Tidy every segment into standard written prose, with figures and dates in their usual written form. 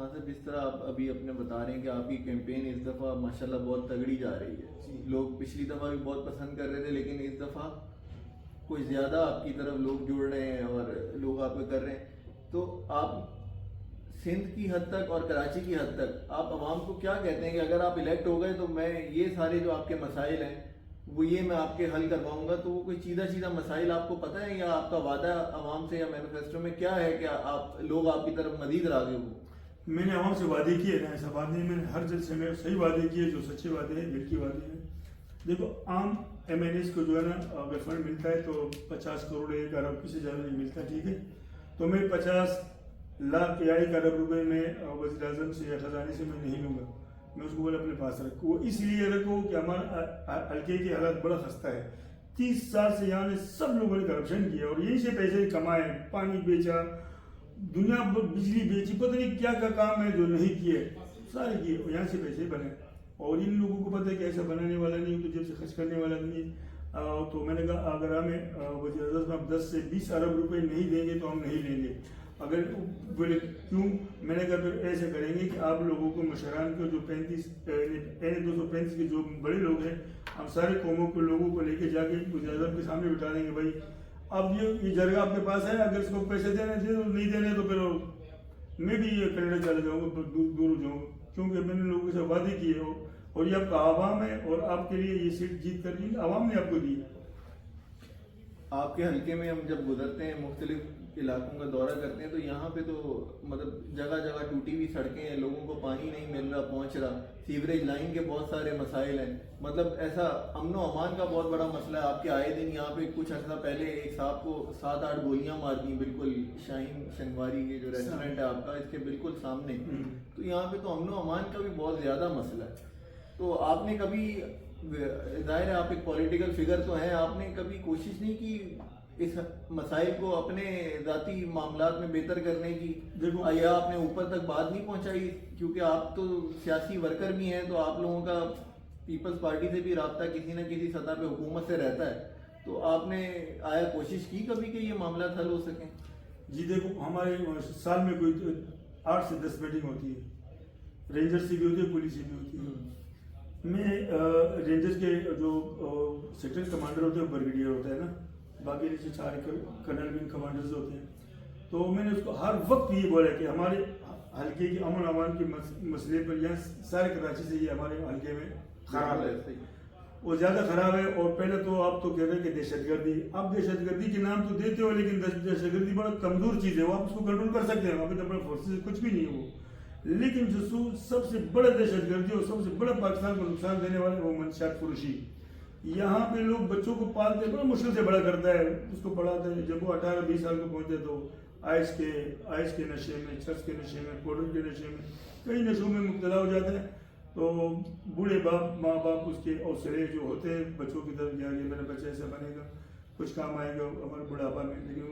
ہاں سر، جس طرح آپ ابھی اپنے بتا رہے ہیں کہ آپ کی کیمپین اس دفعہ ماشاءاللہ بہت تگڑی جا رہی ہے. لوگ پچھلی دفعہ بھی بہت پسند کر رہے تھے، لیکن اس دفعہ کچھ زیادہ آپ کی طرف لوگ جڑ رہے ہیں اور لوگ آپ کو کر رہے ہیں. تو آپ سندھ کی حد تک اور کراچی کی حد تک آپ عوام کو کیا کہتے ہیں کہ اگر آپ الیکٹ ہو گئے تو میں یہ سارے جو آپ کے مسائل ہیں وہ یہ میں آپ کے حل کرواؤں گا؟ تو وہ کوئی سیدھا مسائل آپ کو پتہ ہے، یا آپ کا وعدہ عوام سے یا مینیفیسٹو میں کیا ہے کہ آپ لوگ آپ کی طرف مزید راغب ہوں؟ میں نے عوام سے وعدے کیے نا، ایسا بات نہیں. میں نے ہر جلسے میں صحیح وعدے کیے جو سچے وعدے ہیں، دل کی وعدے ہیں. دیکھو عام ایم این ایس کو جو ہے نا اگر فنڈ ملتا ہے تو 50 کروڑ 1 ارب کسی زیادہ نہیں ملتا، ٹھیک ہے. تو میں 50 لاکھ یا 1 ارب روپے میں وزیر اعظم سے یا خزانے سے میں نہیں لوں گا. میں اس کو بولے اپنے پاس رکھوں. وہ اس لیے رکھوں کہ ہمارا حلقے کے حالات بڑا خستہ ہے. 30 سال سے یہاں نے سب لوگوں نے کرپشن کیا اور یہیں سے پیسے کمائے، پانی بیچا، دنیا بجلی بیچی، پتہ نہیں کیا کیا کام ہے جو نہیں کیے، سارے کیے، یہاں سے پیسے بنے. اور ان لوگوں کو پتہ ہے کہ ایسا بنانے والا نہیں ہوں تو جب سے خرچ کرنے والا نہیں ہے. تو میں نے کہا اگر ہمیں وزیر اعظم صاحب 10 سے 20 ارب روپے نہیں دیں گے تو ہم نہیں لیں گے. اگر بولے کیوں، میں نے کہا پھر ایسے کریں گے کہ آپ لوگوں کو مشران کو جو 235 کے جو بڑے لوگ ہیں، ہم سارے قوموں کے لوگوں کو لے کے جا کے وزیر اعظم کے سامنے بٹھا دیں گے. بھائی اب یہ جرگہ آپ کے پاس ہے، اگر اس کو پیسے دینے دے دو، نہیں دینے تو پھر میں بھی یہ کینیڈا چلا جاؤں گا، دور ہو جاؤں گا. کیونکہ میں نے لوگوں سے وعدے کیے ہو اور یہ آپ کا عوام ہے اور آپ کے لیے یہ سیٹ جیت کر لی عوام نے آپ کو دی. آپ کے حلقے میں ہم جب گزرتے ہیں، مختلف علاقوں کا دورہ کرتے ہیں، تو یہاں پہ تو مطلب جگہ جگہ ٹوٹی ہوئی سڑکیں ہیں، لوگوں کو پانی نہیں مل رہا پہنچ رہا، سیوریج لائن کے بہت سارے مسائل ہیں. مطلب ایسا امن و امان کا بہت بڑا مسئلہ ہے. آپ کے آئے دن یہاں پہ کچھ عرصہ پہلے ایک صاحب کو 7-8 گولیاں مار دیں، بالکل شاہین شنواری یہ جو ریسٹورینٹ ہے آپ کا، اس کے بالکل سامنے. تو یہاں پہ تو امن و امان کا بھی بہت زیادہ مسئلہ ہے. تو آپ نے کبھی، ظاہر ہے آپ ایک پولیٹیکل فگر تو ہیں، آپ نے کبھی کوشش نہیں کی اس مسائل کو اپنے ذاتی معاملات میں بہتر کرنے کی؟ یا آپ نے اوپر تک بات نہیں پہنچائی؟ کیونکہ آپ تو سیاسی ورکر بھی ہیں، تو آپ لوگوں کا پیپلز پارٹی سے بھی رابطہ کسی نہ کسی سطح پہ حکومت سے رہتا ہے. تو آپ نے آیا کوشش کی کبھی کہ یہ معاملات حل ہو سکیں؟ جی دیکھو، ہمارے سال میں کوئی 8 سے 10 میٹنگ ہوتی ہے، رینجر سے بھی ہوتی ہے، پولیس سے بھی ہوتی ہے. میں رینجرز کے جو سیکٹر کمانڈر ہوتے ہیں بریگیڈیئر ہوتا ہے نا، باقی نیچے 4 کرنل ونگ کمانڈرز ہوتے ہیں. تو میں نے اس کو ہر وقت یہ بولا کہ ہمارے حلقے کے امن امان کے مسئلے پر یہاں سارے کراچی سے یہ ہمارے حلقے میں خراب ہے، وہ زیادہ خراب ہے. اور پہلے تو آپ تو کہہ رہے ہیں کہ دہشت گردی، آپ دہشت گردی کے نام تو دیتے ہو، لیکن دہشت گردی بڑا کمزور چیز ہے، وہ آپ اس کو کنٹرول کر سکتے ہیں، ابھی تو اپنے فورسز کچھ بھی نہیں ہے وہ. لیکن جو سب سے بڑا دہشت گردی اور سب سے بڑا پاکستان کو نقصان دینے والے وہ منشیات فروشی. یہاں پہ لوگ بچوں کو پالتے بڑا مشکل سے بڑا کرتا ہے، اس کو پڑھاتے ہیں، جب وہ 18-20 سال کو پہنچتے تو آئس کے نشے میں، چرس کے نشے میں، پاؤڈر کے نشے میں، کئی نشوں میں مبتلا ہو جاتے ہیں. تو بوڑھے ماں باپ اس کے حوصلے جو ہوتے ہیں بچوں کی طرف جا کے میرا بچہ ایسا بنے گا، کچھ کام آئے گا ہمارے بڑھاپا میں، لیکن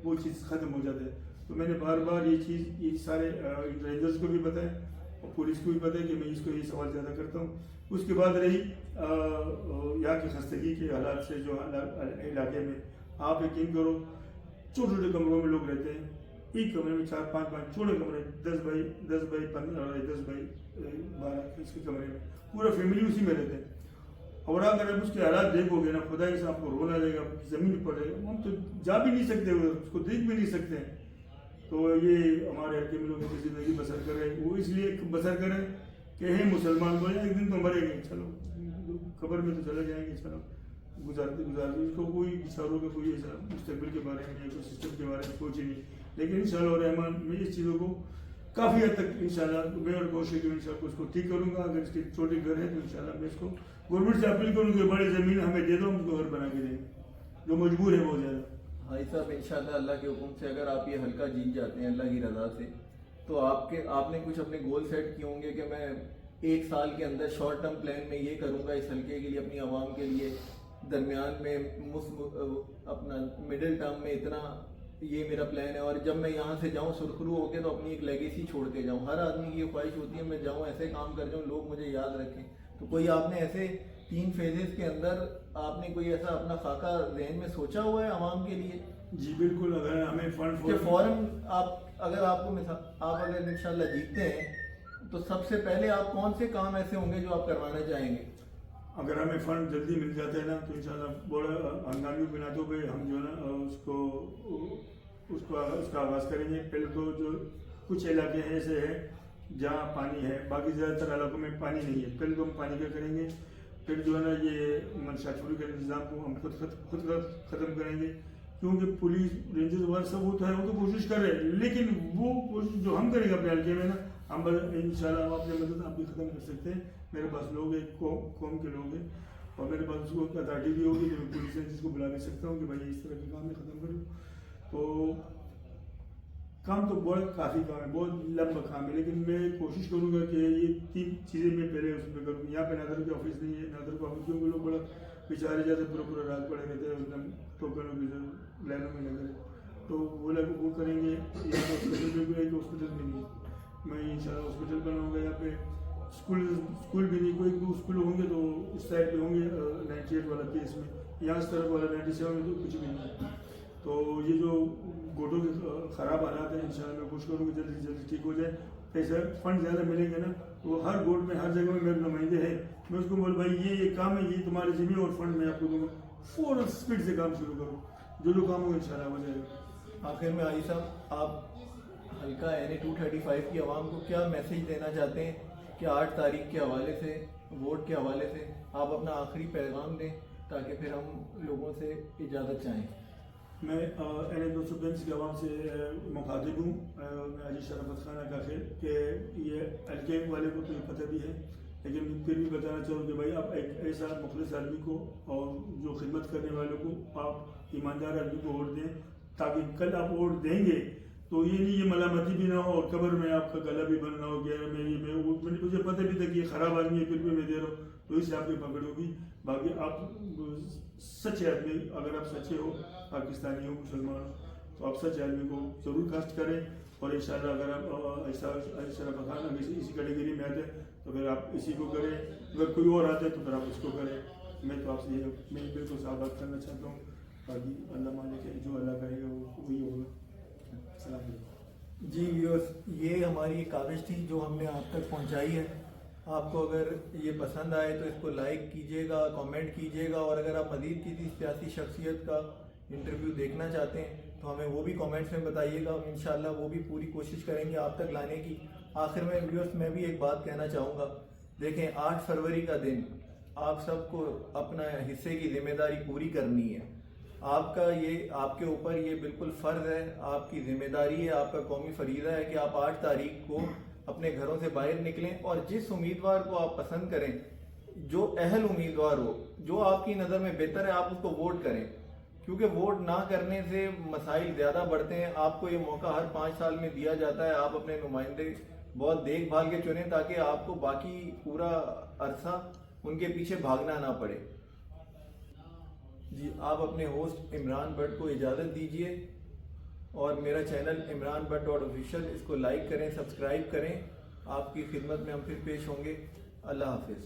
وہ چیز ختم ہو جاتا ہے. تو میں نے بار بار یہ چیز یہ سارے رینجرز کو بھی بتایا اور پولیس کو بھی پتہ کہ میں اس کو یہ سوال زیادہ کرتا ہوں. اس کے بعد رہی یہاں کی خستگی کے حالات سے جو علاقے میں، آپ یقین کرو چھوٹے چھوٹے کمروں میں لوگ رہتے ہیں، ایک کمرے میں 4-5 چھوٹے کمرے، 10 بائی 12 اس کے کمرے میں پورا فیملی اسی میں رہتے ہیں. اور اگر آپ اس کے حالات دیکھو گے نا، خدا کے ساتھ کو رونا لگے گا، زمین پر رہے گا، ہم تو جا بھی نہیں سکتے، اس کو دیکھ بھی نہیں سکتے. تو یہ ہمارے حلقے میں لوگ اپنی زندگی بسر کر رہے ہیں، وہ اس لیے بسر کریں کہ ہیں مسلمان بولے ایک دن تو مرے گے، چلو قبر میں تو چلے جائیں گے، چلو گزارتے اس کو کوئی بیچاروں کا کوئی ایسا مستقبل کے بارے میں یا کوئی سسٹم کے بارے میں سوچ ہی نہیں. لیکن انشاءاللہ الرحمن میں اس چیزوں کو کافی حد تک انشاءاللہ میں اور کوشش کروں انشاءاللہ اس کو ٹھیک کروں گا. اگر اس کے چھوٹے گھر ہیں تو انشاءاللہ میں اس کو گورنمنٹ سے اپیل کروں کہ بڑے زمین ہمیں دے دو، ہم اس کو گھر بنا کے دیں گے، جو مجبور ہے بہت زیادہ. بھائی صاحب انشاءاللہ اللہ کے حکم سے اگر آپ یہ حلقہ جیت جاتے ہیں اللہ کی رضا سے، تو آپ نے کچھ اپنے گول سیٹ کیے ہوں گے کہ میں 1 سال کے اندر شارٹ ٹرم پلان میں یہ کروں گا اس حلقے کے لیے، اپنی عوام کے لیے، درمیان میں اپنا مڈل ٹرم میں اتنا یہ میرا پلان ہے، اور جب میں یہاں سے جاؤں سرخرو ہو کے تو اپنی ایک لیگیسی چھوڑ کے جاؤں. ہر آدمی کی یہ خواہش ہوتی ہے میں جاؤں ایسے کام کر جاؤں لوگ مجھے یاد رکھیں. تو کوئی آپ نے ایسے 3 فیزز کے اندر آپ نے کوئی ایسا اپنا خاکہ ذہن میں سوچا ہوا ہے عوام کے لیے؟ جی بالکل، اگر ہمیں فنڈ کہ فوراً آپ اگر آپ کو آپ اگر انشاءاللہ جیتتے ہیں تو سب سے پہلے آپ کون سے کام ایسے ہوں گے جو آپ کروانا چاہیں گے؟ اگر ہمیں فنڈ جلدی مل جاتا ہے نا تو انشاءاللہ بڑا ہنگامی بناتوں پہ ہم جو ہے نا اس کا آغاز کریں گے. پہلے تو جو کچھ علاقے ایسے ہیں جہاں پانی ہے, باقی زیادہ تر علاقوں میں پانی نہیں ہے. پہلے تو ہم پانی کا کریں گے, پھر جو ہے نا یہ منشا چوری کے نظام کو ہم خود ختم کریں گے. کیونکہ پولیس رینجر وغیرہ سب ہوتا ہے, وہ تو کوشش کر رہے ہیں, لیکن وہ کوشش جو ہم کریں گے اپنے حلقے میں نا, ہم انشاءاللہ ہم اپنے مدد آپ بھی ختم کر سکتے ہیں. میرے پاس لوگ ہیں, قوم کے لوگ ہیں, اور میرے پاس اس کو اتھارٹی بھی ہوگی جو میں پولیس رینجرز کو بلا بھی سکتا ہوں کہ بھائی اس طرح کے کام میں ختم کروں. تو کام تو بہت کافی کام ہے, بہت لمبا کام ہے, لیکن میں کوشش کروں گا کہ یہ 3 چیزیں میں پہلے اس میں کروں. یہاں پہ نادر کے آفس نہیں ہے, نادر کو آفس کیونکہ لوگ بڑا بیچارے جاتے پورا رات پڑے رہتے ہیں, ایک دم ٹوکنوں کی لائنوں میں لگے, تو وہ لوگ وہ کریں گے. یہاں ہاسپٹل میں بھی ہے کہ ہاسپٹل میں نہیں ہے, میں انشاءاللہ ہاسپٹل بناؤں گا. یہاں پہ اسکول بھی نہیں, کوئی 2 اسکول ہوں گے تو اس سائڈ پہ ہوں گے 98 والا کیس میں, یہاں اس طرف والا 97 میں تو کچھ بھی نہیں ہے. تو یہ جو گوٹوں کے خراب حالات ہیں انشاءاللہ میں کوشش کروں گی جلدی سے جلدی ٹھیک ہو جائے. پیسہ فنڈ زیادہ ملیں گے نا, وہ ہر گوٹ میں ہر جگہ میں میرے نمائندے ہیں, میں اس کو بول بھائی یہ کام ہے, یہ تمہارے ذمہ اور فنڈ میں آپ کو دوں گا, فوراً اسپیڈ سے کام شروع کرو, جو کام ہوگا انشاءاللہ ہو جائے گا. آخر میں عالی صاحب, آپ حلقہ NA 235 کی عوام کو کیا میسیج دینا چاہتے ہیں کہ 8 تاریخ کے حوالے سے, ووٹ کے حوالے سے آپ اپنا آخری پیغام دیں تاکہ پھر ہم لوگوں سے اجازت چاہیں؟ میں NA 235 کے عوام سے مخاطب ہوں, میں علی شرافت خان کا خیر کہ یہ حلقے والے کو تو یہ پتہ بھی ہے, لیکن پھر بھی بتانا چاہوں کہ بھائی آپ ایک ایسا مخلص آدمی کو اور جو خدمت کرنے والوں کو آپ ایماندار آدمی کو ووٹ دیں, تاکہ کل آپ ووٹ دیں گے تو یہ نہیں یہ ملامتی بھی نہ ہو اور قبر میں آپ کا گلا بھی بننا ہو گیا. مجھے پتہ بھی تھا کہ یہ خراب آدمی ہے, پھر بھی میں دے رہا ہوں, تو اس سے آپ کی پکڑ ہوگی. باقی آپ سچے آدمی, اگر آپ سچے ہو, پاکستانی ہو, مسلمان ہو, تو آپ سچے آدمی کو ضرور کاسٹ کریں. اور انشاءاللہ اگر آپ اشرف خان اگر اسی کیٹیگری میں آتے ہیں تو پھر آپ اسی کو کریں, اگر کوئی اور آتا ہے تو پھر آپ اس کو کریں. میں تو آپ سے میں بالکل صاف بات کرنا چاہتا ہوں, باقی اللہ مالک ہے, جو اللہ کہے گا وہی ہوگا. السلام علیکم. جی ویورز, یہ ہماری کاغذ تھی جو ہم نے آپ تک پہنچائی ہے. آپ کو اگر یہ پسند آئے تو اس کو لائک کیجیے گا, کامنٹ کیجیے گا, اور اگر آپ مزید کسی سیاسی شخصیت کا انٹرویو دیکھنا چاہتے ہیں تو ہمیں وہ بھی کامنٹس میں بتائیے گا. انشاءاللہ وہ بھی پوری کوشش کریں گے آپ تک لانے کی. آخر میں ویورز میں بھی ایک بات کہنا چاہوں گا, دیکھیں 8 فروری کا دن آپ سب کو اپنا حصے کی ذمہ داری پوری کرنی ہے. آپ کا یہ آپ کے اوپر یہ بالکل فرض ہے, آپ کی ذمہ داری ہے, آپ کا قومی فریضہ ہے کہ آپ 8 تاریخ کو اپنے گھروں سے باہر نکلیں اور جس امیدوار کو آپ پسند کریں, جو اہل امیدوار ہو, جو آپ کی نظر میں بہتر ہے, آپ اس کو ووٹ کریں. کیونکہ ووٹ نہ کرنے سے مسائل زیادہ بڑھتے ہیں. آپ کو یہ موقع ہر 5 سال میں دیا جاتا ہے, آپ اپنے نمائندے بہت دیکھ بھال کے چنیں تاکہ آپ کو باقی پورا عرصہ ان کے پیچھے بھاگنا نہ پڑے. جی, آپ اپنے ہوسٹ عمران بٹ کو اجازت دیجیے, اور میرا چینل عمران بٹ .official اس کو لائک کریں, سبسکرائب کریں. آپ کی خدمت میں ہم پھر پیش ہوں گے. اللہ حافظ.